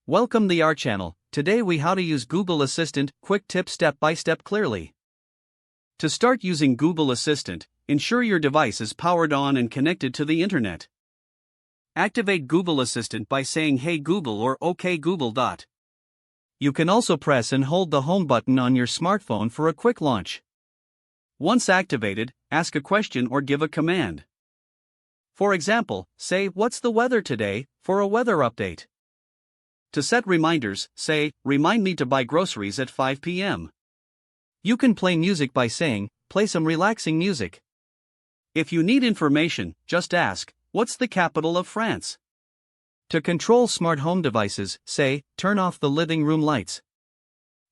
Welcome to our channel. Today we how to use Google Assistant, quick tips step by step clearly. To start using Google Assistant, ensure your device is powered on and connected to the internet. Activate Google Assistant by saying Hey Google or OK Google. You can also press and hold the home button on your smartphone for a quick launch. Once activated, ask a question or give a command. For example, say, "What's the weather today?" for a weather update. To set reminders, say, "Remind me to buy groceries at 5 p.m. You can play music by saying, "Play some relaxing music." If you need information, just ask, "What's the capital of France?" To control smart home devices, say, "Turn off the living room lights."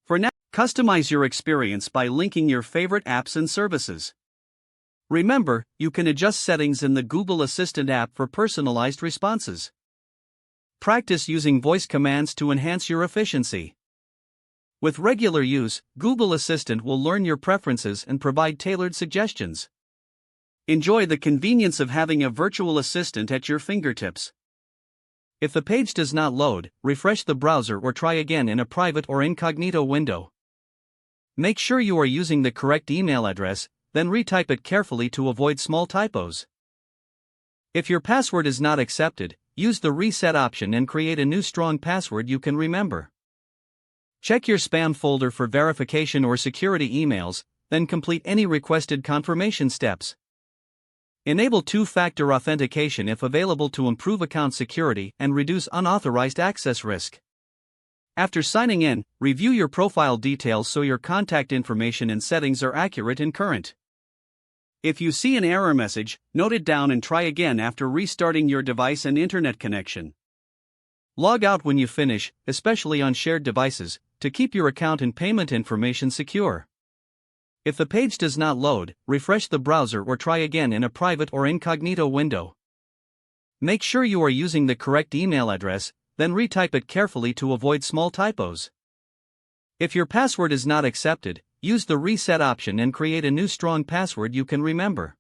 For now, customize your experience by linking your favorite apps and services. Remember, you can adjust settings in the Google Assistant app for personalized responses. Practice using voice commands to enhance your efficiency. With regular use, Google Assistant will learn your preferences and provide tailored suggestions. Enjoy the convenience of having a virtual assistant at your fingertips. If the page does not load, refresh the browser or try again in a private or incognito window. Make sure you are using the correct email address, then retype it carefully to avoid small typos. If your password is not accepted, use the reset option and create a new strong password you can remember. Check your spam folder for verification or security emails, then complete any requested confirmation steps. Enable two-factor authentication if available to improve account security and reduce unauthorized access risk. After signing in, review your profile details so your contact information and settings are accurate and current. If you see an error message, note it down and try again after restarting your device and internet connection. Log out when you finish, especially on shared devices, to keep your account and payment information secure. If the page does not load, refresh the browser or try again in a private or incognito window. Make sure you are using the correct email address, then retype it carefully to avoid small typos. If your password is not accepted, use the reset option and create a new strong password you can remember.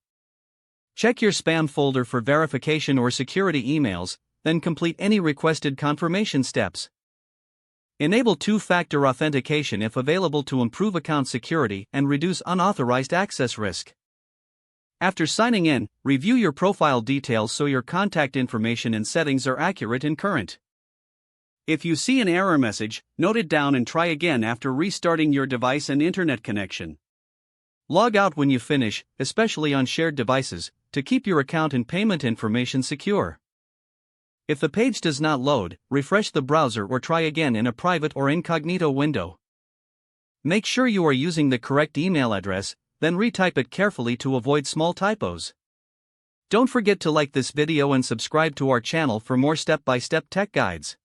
Check your spam folder for verification or security emails, then complete any requested confirmation steps. Enable two-factor authentication if available to improve account security and reduce unauthorized access risk. After signing in, review your profile details so your contact information and settings are accurate and current. If you see an error message, note it down and try again after restarting your device and internet connection. Log out when you finish, especially on shared devices, to keep your account and payment information secure. If the page does not load, refresh the browser or try again in a private or incognito window. Make sure you are using the correct email address, then retype it carefully to avoid small typos. Don't forget to like this video and subscribe to our channel for more step-by-step tech guides.